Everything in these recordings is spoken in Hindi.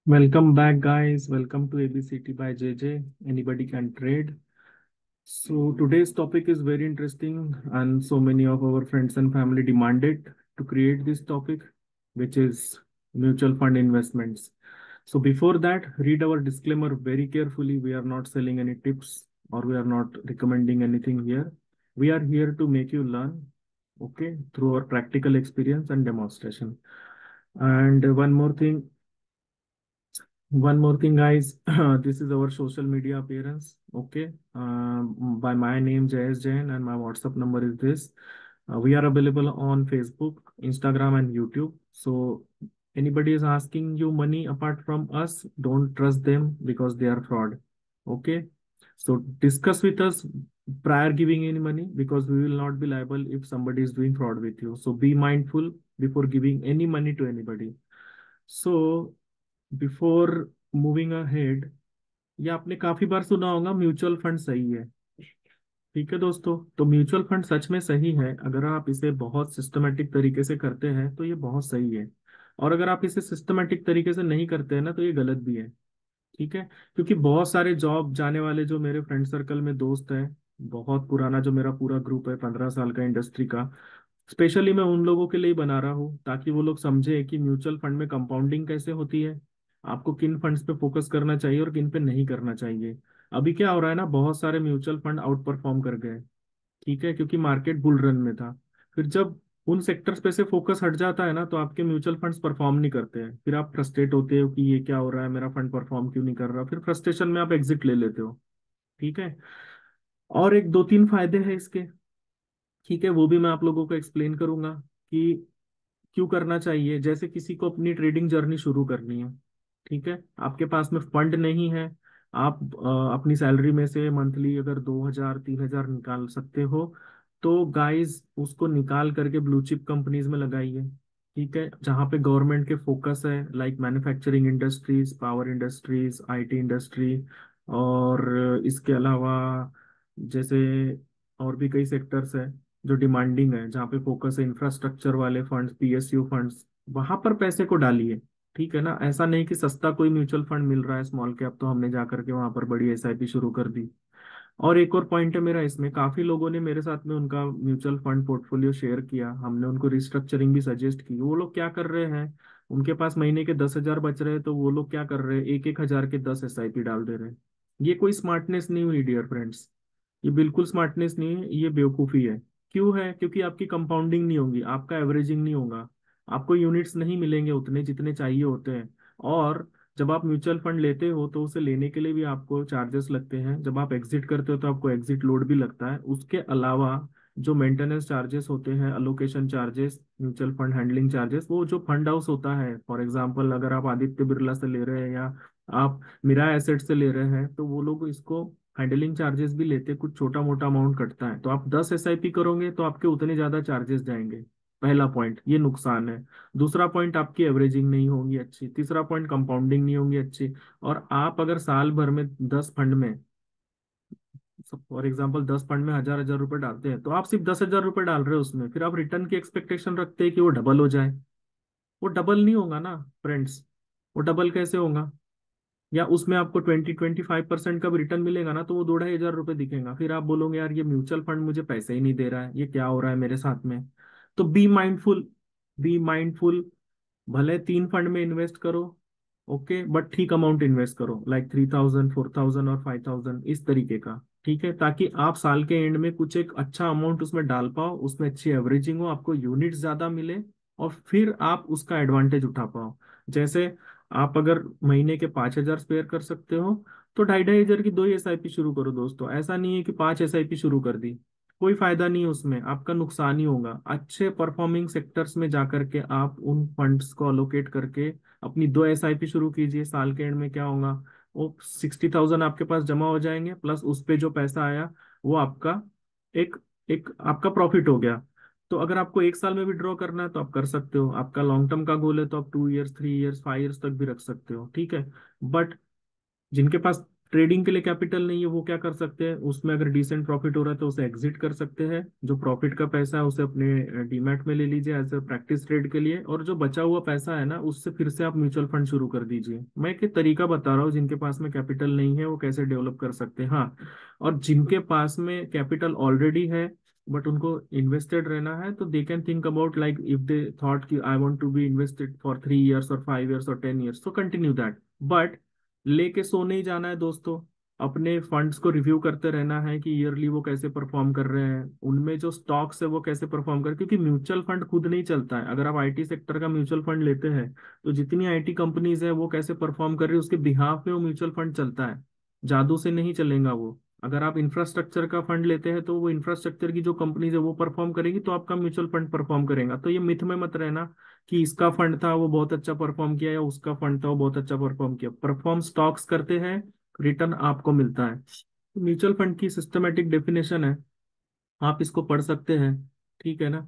Welcome back, guys. Welcome to ABCT by JJ. Anybody can trade. So, today's topic is very interesting, and so many of our friends and family demanded to create this topic, which is mutual fund investments. So, before that, read our disclaimer very carefully. We are not selling any tips or we are not recommending anything here. We are here to make you learn, okay, through our practical experience and demonstration. And one more thing, guys. This is our social media appearance. Okay. By my name, Jayesh Jain, and my WhatsApp number is this. We are available on Facebook, Instagram, and YouTube. So, anybody is asking you money apart from us, don't trust them because they are fraud. Okay. So, discuss with us prior giving any money because we will not be liable if somebody is doing fraud with you. So, be mindful before giving any money to anybody. So, before moving ahead, ये आपने काफी बार सुना होगा म्यूचुअल फंड सही है। ठीक है दोस्तों, तो म्यूचुअल फंड सच में सही है अगर आप इसे बहुत सिस्टमेटिक तरीके से करते हैं तो ये बहुत सही है। और अगर आप इसे सिस्टमेटिक तरीके से नहीं करते हैं ना तो ये गलत भी है। ठीक है, क्योंकि बहुत सारे जॉब जाने वाले जो मेरे फ्रेंड सर्कल में दोस्त हैं, बहुत पुराना जो मेरा पूरा ग्रुप है 15 साल का इंडस्ट्री का, स्पेशली मैं उन लोगों के लिए ही बना रहा हूँ ताकि वो लोग समझे कि म्यूचुअल फंड में कंपाउंडिंग कैसे होती है, आपको किन फंड्स पे फोकस करना चाहिए और किन पे नहीं करना चाहिए। अभी क्या हो रहा है ना, बहुत सारे म्यूचुअल फंड आउट परफॉर्म कर गए। ठीक है, क्योंकि मार्केट बुल रन में था। फिर जब उन सेक्टर्स पे से फोकस हट जाता है ना तो आपके म्यूचुअल फंड्स परफॉर्म नहीं करते हैं, फिर आप फ्रस्ट्रेट होते हो कि ये क्या हो रहा है, मेरा फंड परफॉर्म क्यों नहीं कर रहा, फिर फ्रस्ट्रेशन में आप एग्जिट ले लेते हो। ठीक है, और एक दो तीन फायदे हैं इसके। ठीक है, वो भी मैं आप लोगों को एक्सप्लेन करूंगा कि क्यों करना चाहिए। जैसे किसी को अपनी ट्रेडिंग जर्नी शुरू करनी है, ठीक है, आपके पास में फंड नहीं है, आप अपनी सैलरी में से मंथली अगर 2,000 3,000 निकाल सकते हो, तो गाइस उसको निकाल करके ब्लू चिप कंपनीज में लगाइए। ठीक है, जहाँ पे गवर्नमेंट के फोकस है, like manufacturing industries, power industries, IT industry, और इसके अलावा जैसे और भी कई सेक्टर्स है जो डिमांडिंग है, जहाँ पे फोकस है इंफ्रास्ट्रक्चर वाले फंड्स, पीएसयू फंड्स, वहां पर पैसे को डालिए। ठीक है ना, ऐसा नहीं कि सस्ता कोई म्यूचुअल फंड मिल रहा है स्मॉल कैप तो हमने जा करके वहां पर बड़ी एसआईपी शुरू कर दी। और एक और पॉइंट है मेरा इसमें, काफी लोगों ने मेरे साथ में उनका म्यूचुअल फंड पोर्टफोलियो शेयर किया, हमने उनको रिस्ट्रक्चरिंग भी सजेस्ट की। वो लोग क्या कर रहे हैं, उनके पास महीने के 10,000 बच रहे हैं तो वो लोग क्या कर रहे हैं, एक एक हजार के 10 एसआईपी डाल दे रहे हैं। ये कोई स्मार्टनेस नहीं हुई डियर फ्रेंड्स, ये बिल्कुल स्मार्टनेस नहीं है, ये बेवकूफ़ी है। क्यों है, क्योंकि आपकी कंपाउंडिंग नहीं होगी, आपका एवरेजिंग नहीं होगा, आपको यूनिट्स नहीं मिलेंगे उतने जितने चाहिए होते हैं। और जब आप म्यूचुअल फंड लेते हो तो उसे लेने के लिए भी आपको चार्जेस लगते हैं, जब आप एग्जिट करते हो तो आपको एग्जिट लोड भी लगता है। उसके अलावा जो मेंटेनेंस चार्जेस होते हैं, allocation charges, mutual fund handling charges, वो जो फंड हाउस होता है, फॉर एग्जांपल अगर आप आदित्य बिरला से ले रहे हैं या आप मिरा एसेट से ले रहे हैं, तो वो लोग इसको हैंडलिंग चार्जेस भी लेते हैं, कुछ छोटा मोटा अमाउंट कटता है। तो आप 10 एसआईपी करोगे तो आपके उतने ज्यादा चार्जेस जाएंगे। पहला पॉइंट ये नुकसान है। दूसरा पॉइंट, आपकी एवरेजिंग नहीं होगी अच्छी। तीसरा पॉइंट, कंपाउंडिंग नहीं होगी अच्छी। और आप अगर साल भर में 10 फंड में, फॉर एग्जाम्पल 10 फंड में 1,000 1,000 रुपए डालते हैं, तो आप सिर्फ 10,000 रुपए डाल रहे हो उसमें, फिर आप रिटर्न की एक्सपेक्टेशन रखते हैं कि वो डबल हो जाए। वो डबल नहीं होगा ना फ्रेंड्स, वो डबल कैसे होगा। या उसमें आपको 20-25% का भी रिटर्न मिलेगा ना तो वो 2,500 रुपये दिखेगा, फिर आप बोलोगे यार ये म्यूचुअल फंड मुझे पैसे ही नहीं दे रहा है, ये क्या हो रहा है मेरे साथ में। तो बी माइंडफुल, बी माइंडफुल। भले 3 फंड में इन्वेस्ट करो, ओके, बट ठीक अमाउंट इन्वेस्ट करो, लाइक 3,000 4,000 और 5,000 इस तरीके का। ठीक है, ताकि आप साल के एंड में कुछ एक अच्छा अमाउंट उसमें डाल पाओ, उसमें अच्छी एवरेजिंग हो, आपको यूनिट ज्यादा मिले, और फिर आप उसका एडवांटेज उठा पाओ। जैसे आप अगर महीने के 5,000 स्पेयर कर सकते हो तो 2,500 की 2 ही एसआईपी शुरू करो दोस्तों। ऐसा नहीं है कि 5 एसआईपी शुरू कर दी, कोई फायदा नहीं है उसमें, आपका नुकसान ही होगा। अच्छे परफॉर्मिंग सेक्टर्स में जाकर के आप उन फंड्स को अलोकेट करके अपनी 2 एसआईपी शुरू कीजिए। साल के एंड में क्या होगा, वो 60,000 आपके पास जमा हो जाएंगे, प्लस उस पे जो पैसा आया वो आपका एक एक आपका प्रॉफिट हो गया। तो अगर आपको एक साल में विड्रॉ करना है तो आप कर सकते हो, आपका लॉन्ग टर्म का गोल है तो आप 2 इयर्स 3 इयर्स 5 इयर्स तक भी रख सकते हो। ठीक है, बट जिनके पास ट्रेडिंग के लिए कैपिटल नहीं है, वो क्या कर सकते हैं, उसमें अगर डिसेंट प्रॉफिट हो रहा है तो उसे एग्जिट कर सकते हैं। जो प्रॉफिट का पैसा है उसे अपने डीमैट में ले लीजिए एज ए प्रैक्टिस ट्रेड के लिए, और जो बचा हुआ पैसा है ना उससे फिर से आप म्यूचुअल फंड शुरू कर दीजिए। मैं एक तरीका बता रहा हूँ, जिनके पास में कैपिटल नहीं है वो कैसे डेवलप कर सकते हैं। हाँ, और जिनके पास में कैपिटल ऑलरेडी है बट उनको इन्वेस्टेड रहना है, तो they can think about like if they thought कि I want to be invested for 3 years और 5 इयर्स और 10 इयर्स, तो कंटिन्यू दैट। बट लेके सो नहीं जाना है दोस्तों, अपने फंड्स को रिव्यू करते रहना है कि ईयरली वो कैसे परफॉर्म कर रहे हैं, उनमें जो स्टॉक्स है वो कैसे परफॉर्म कर रहे हैं। क्योंकि म्यूचुअल फंड खुद नहीं चलता है। अगर आप आईटी सेक्टर का म्यूचुअल फंड लेते हैं तो जितनी आईटी कंपनीज है वो कैसे परफॉर्म कर रही है उसके बिहाफ में वो म्यूचुअल फंड चलता है। जादू से नहीं चलेगा वो। अगर आप इंफ्रास्ट्रक्चर का फंड लेते हैं तो वो इंफ्रास्ट्रक्चर की जो कंपनीज है वो परफॉर्म करेगी तो आपका म्यूचुअल फंड परफॉर्म करेगा। तो ये मिथ में मत रहना कि इसका फंड था वो बहुत अच्छा परफॉर्म किया या उसका फंड था वो बहुत अच्छा परफॉर्म किया। परफॉर्म स्टॉक्स करते हैं, रिटर्न आपको मिलता है। म्यूचुअल फंड की सिस्टमेटिक डेफिनेशन है, आप इसको पढ़ सकते हैं। ठीक है ना,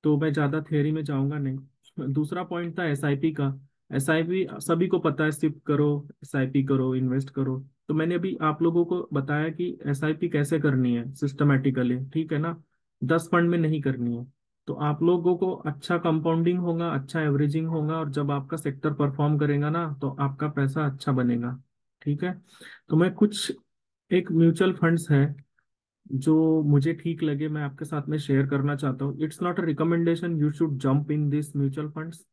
तो मैं ज्यादा थियरी में जाऊंगा नहीं। दूसरा पॉइंट था एसआईपी का। एसआईपी सभी को पता है, सिप करो, एसआईपी करो, इन्वेस्ट करो। तो मैंने अभी आप लोगों को बताया कि एसआईपी कैसे करनी है सिस्टमेटिकली, ठीक है ना। 10 फंड में नहीं करनी है। तो आप लोगों को अच्छा कंपाउंडिंग होगा, अच्छा एवरेजिंग होगा, और जब आपका सेक्टर परफॉर्म करेगा ना तो आपका पैसा अच्छा बनेगा। ठीक है। तो मैं कुछ एक म्यूचुअल फंड्स है जो मुझे ठीक लगे मैं आपके साथ में शेयर करना चाहता हूँ। It's not a recommendation you should jump in this mutual funds.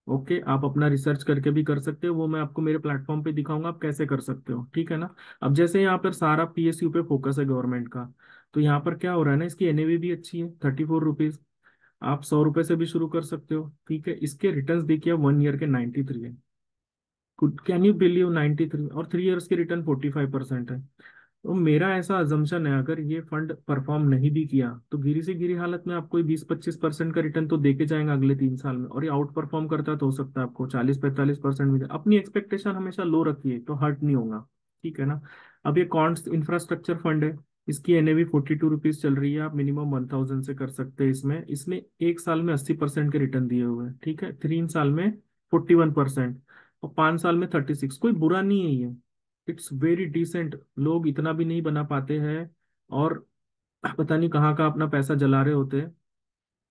Okay, आप अपना रिसर्च करके भी कर सकते हो, वो मैं आपको मेरे प्लेटफॉर्म पे दिखाऊंगा आप कैसे कर सकते हो। ठीक है ना। अब जैसे यहाँ पर सारा पीएसयू पे फोकस है गवर्नमेंट का, तो यहाँ पर क्या हो रहा है ना, इसकी एनएवी भी अच्छी है, 34 रुपीज। आप 100 रुपए से भी शुरू कर सकते हो। ठीक है, इसके रिटर्न देखिए 1 ईयर के 93 है। कैन यू बिलीव 93, और 3 इयर्स के रिटर्न 45% है। तो मेरा ऐसा अजम्पशन है, अगर ये फंड परफॉर्म नहीं भी किया तो गिरी से गिरी हालत में आपको 20-25% का रिटर्न तो देके जाएगा अगले 3 साल में। और ये आउट परफॉर्म करता है तो हो सकता है आपको 40-45% मिले। अपनी एक्सपेक्टेशन हमेशा लो रखिए तो हर्ट नहीं होगा। ठीक है ना। अब ये कॉन्ट्स इंफ्रास्ट्रक्चर फंड है, इसकी एनएवी 42 रुपीज चल रही है। आप मिनिमम 1000 से कर सकते हैं। इसमें इसने एक साल में 80% के रिटर्न दिए हुए हैं। ठीक है, 3 साल में 41%, और 5 साल में 36। कोई बुरा नहीं है ये, इट्स वेरी डिसेंट। लोग इतना भी नहीं बना पाते हैं और पता नहीं कहाँ का अपना पैसा जला रहे होते हैं,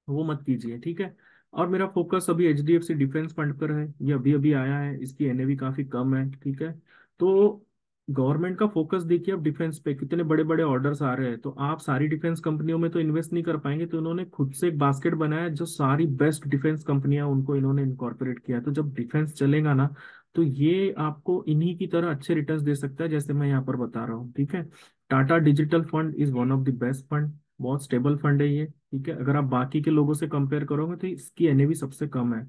वो मत कीजिए। ठीक है। और मेरा फोकस अभी एचडीएफसी डिफेंस फंड पर है, ये अभी अभी आया है, इसकी एनएवी काफी कम है। ठीक है। तो गवर्नमेंट का फोकस देखिए अब डिफेंस पे, कितने बड़े बड़े ऑर्डर्स आ रहे हैं, तो आप सारी डिफेंस कंपनियों में तो इन्वेस्ट नहीं कर पाएंगे, तो इन्होंने खुद से एक बास्केट बनाया है, जो सारी बेस्ट डिफेंस कंपनियां उनको इन्होंने इनकॉर्पोरेट किया है। तो जब डिफेंस चलेगा ना तो ये आपको इन्हीं की तरह अच्छे रिटर्न्स दे सकता है जैसे मैं यहाँ पर बता रहा हूँ। ठीक है। Tata digital fund is one of the best fund, बहुत स्टेबल फंड है ये। ठीक है, अगर आप बाकी के लोगों से कंपेयर करोगे तो इसकी एनएवी सबसे कम है।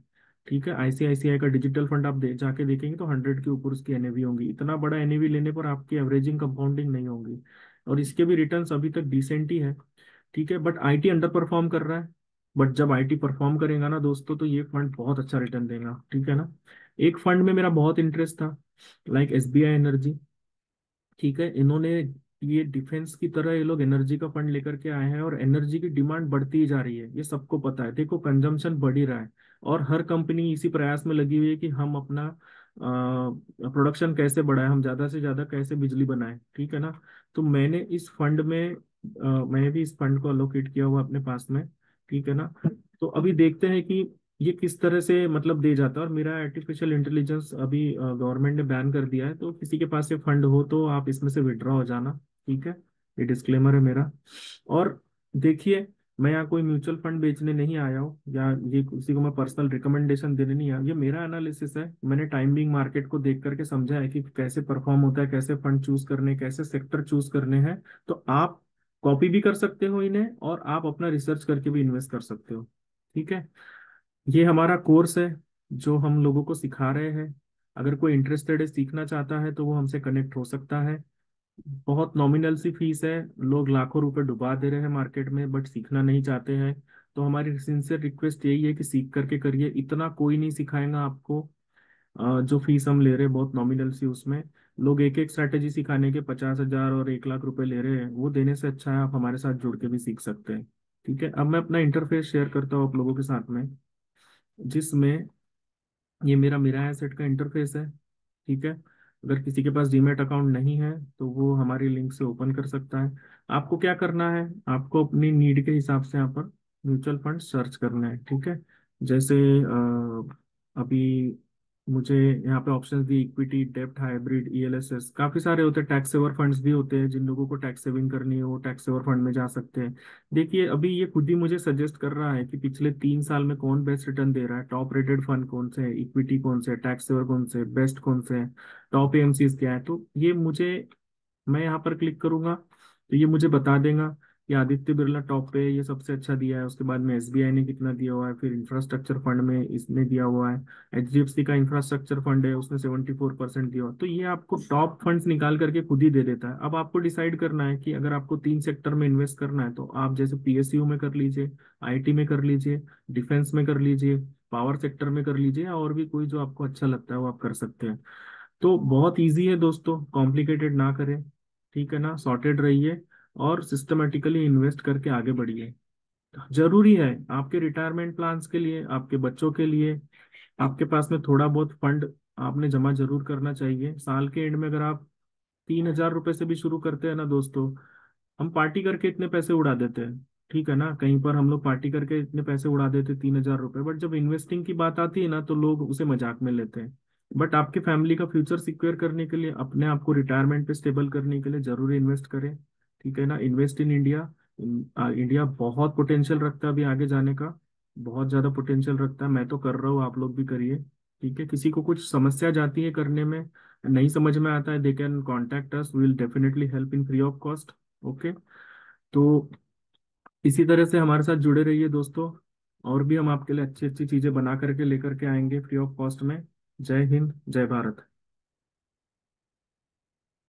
ठीक है, आईसीआईसीआई का डिजिटल फंड आप जाके देखेंगे तो 100 के ऊपर उसकी एनएवी होंगी। इतना बड़ा एनएवी लेने पर आपकी एवरेजिंग कंपाउंडिंग नहीं होगी, और इसके भी रिटर्न्स अभी तक डिसेंट ही है। ठीक है, बट आईटी अंडर परफॉर्म कर रहा है। बट जब आईटी परफॉर्म करेगा ना दोस्तों तो ये फंड बहुत अच्छा रिटर्न देगा। ठीक है ना। एक फंड में मेरा बहुत इंटरेस्ट था, लाइक एसबीआई एनर्जी। ठीक है, इन्होंने ये डिफेंस की तरह ये लोग एनर्जी का फंड लेकर के आए हैं, और एनर्जी की डिमांड बढ़ती ही जा रही है, ये सबको पता है। देखो कंजम्पशन बढ़ ही रहा है, और हर कंपनी इसी प्रयास में लगी हुई है कि हम अपना प्रोडक्शन कैसे बढ़ाएं, हम ज्यादा से ज्यादा कैसे बिजली बनाएं। ठीक है ना। तो मैंने इस फंड में मैंने भी इस फंड को अलोकेट किया हुआ अपने पास में। ठीक है ना। तो अभी देखते हैं कि ये किस तरह से मतलब दे जाता है। और मेरा आर्टिफिशियल इंटेलिजेंस अभी गवर्नमेंट ने बैन कर दिया है, तो किसी के पास ये फंड हो तो आप इसमें से विड्रॉ हो जाना। ठीक है, ये डिस्क्लेमर है मेरा। और देखिए, मैं यहाँ कोई म्यूचुअल फंड बेचने नहीं आया हूँ, या ये किसी को मैं पर्सनल रिकमेंडेशन देने नहीं आया, ये मेरा एनालिसिस है। मैंने टाइमिंग मार्केट को देख करके समझा है कि कैसे परफॉर्म होता है, कैसे फंड चूज करने, कैसे सेक्टर चूज करने हैं। तो आप कॉपी भी कर सकते हो इन्हें, और आप अपना रिसर्च करके भी इन्वेस्ट कर सकते हो। ठीक है, ये हमारा कोर्स है जो हम लोगों को सिखा रहे हैं। अगर कोई इंटरेस्टेड है, सीखना चाहता है, तो वो हमसे कनेक्ट हो सकता है। बहुत नॉमिनल सी फीस है, लोग लाखों रुपए डुबा दे रहे हैं मार्केट में बट सीखना नहीं चाहते हैं। तो हमारी सिंसियर रिक्वेस्ट यही है कि सीख करके करिए, इतना कोई नहीं सिखाएगा आपको। जो फीस हम ले रहे हैं बहुत नॉमिनल सी, उसमें लोग एक एक स्ट्रैटेजी सिखाने के 50,000 और 1 लाख रुपए ले रहे हैं, वो देने से अच्छा है आप हमारे साथ जुड़ के भी सीख सकते हैं। ठीक है, अब मैं अपना इंटरफेस शेयर करता हूँ आप लोगों के साथ में, जिसमें ये मेरा मेरा एसेट का इंटरफेस है। ठीक है, अगर किसी के पास डीमैट अकाउंट नहीं है तो वो हमारी लिंक से ओपन कर सकता है। आपको क्या करना है, आपको अपनी नीड के हिसाब से यहाँ पर म्यूचुअल फंड सर्च करना है, ठीक है। जैसे अभी मुझे यहाँ पे ऑप्शंस दिए, इक्विटी, डेब्ट, हाइब्रिड, ईएलएसएस, काफी सारे होते हैं। टैक्स सेवर फंड्स भी होते हैं, जिन लोगों को टैक्स सेविंग करनी है वो टैक्स सेवर फंड में जा सकते हैं। देखिए अभी ये खुद ही मुझे सजेस्ट कर रहा है कि पिछले 3 साल में कौन बेस्ट रिटर्न दे रहा है, टॉप रेटेड फंड कौन से है, इक्विटी कौन से है, टैक्स सेवर कौन से, बेस्ट कौन से है, टॉप एएमसीज क्या है। तो ये मुझे, मैं यहाँ पर क्लिक करूंगा तो ये मुझे बता देगा कि आदित्य बिरला टॉप पे ये सबसे अच्छा दिया है, उसके बाद में एसबीआई ने कितना दिया हुआ है, फिर इंफ्रास्ट्रक्चर फंड में इसने दिया हुआ है, एचडीएफसी का इंफ्रास्ट्रक्चर फंड है उसने 74% दिया हुआ है। तो ये आपको टॉप फंड्स निकाल करके खुद ही दे देता है। अब आपको डिसाइड करना है कि अगर आपको 3 सेक्टर में इन्वेस्ट करना है तो आप जैसे पीएसयू में कर लीजिए, आईटी में कर लीजिए, डिफेंस में कर लीजिए, पावर सेक्टर में कर लीजिए, या और भी कोई जो आपको अच्छा लगता है वो आप कर सकते हैं। तो बहुत इजी है दोस्तों, कॉम्प्लिकेटेड ना करें, ठीक है ना, सॉर्टेड रहिए और सिस्टमेटिकली इन्वेस्ट करके आगे बढ़िए। जरूरी है आपके रिटायरमेंट प्लान्स के लिए, आपके बच्चों के लिए, आपके पास में थोड़ा बहुत फंड आपने जमा जरूर करना चाहिए। साल के एंड में अगर आप 3,000 रुपए से भी शुरू करते हैं ना दोस्तों, हम पार्टी करके इतने पैसे उड़ा देते हैं, ठीक है ना, कहीं पर हम लोग पार्टी करके इतने पैसे उड़ा देते 3,000 रुपए, बट जब इन्वेस्टिंग की बात आती है ना तो लोग उसे मजाक में लेते हैं। बट आपके फैमिली का फ्यूचर सिक्योर करने के लिए, अपने आप को रिटायरमेंट पे स्टेबल करने के लिए जरूर इन्वेस्ट करें, ठीक है ना। Invest in India. इंडिया बहुत पोटेंशियल रखता है अभी आगे जाने का, बहुत ज्यादा पोटेंशियल रखता है। मैं तो कर रहा हूँ, आप लोग भी करिए, ठीक है। किसी को कुछ समस्या जाती है करने में, नहीं समझ में आता है, they can contact us, will definitely help in free of cost. Okay. तो इसी तरह से हमारे साथ जुड़े रहिए दोस्तों, और भी हम आपके लिए अच्छी अच्छी चीजें बना करके लेकर के आएंगे फ्री ऑफ कॉस्ट में। जय हिंद, जय भारत।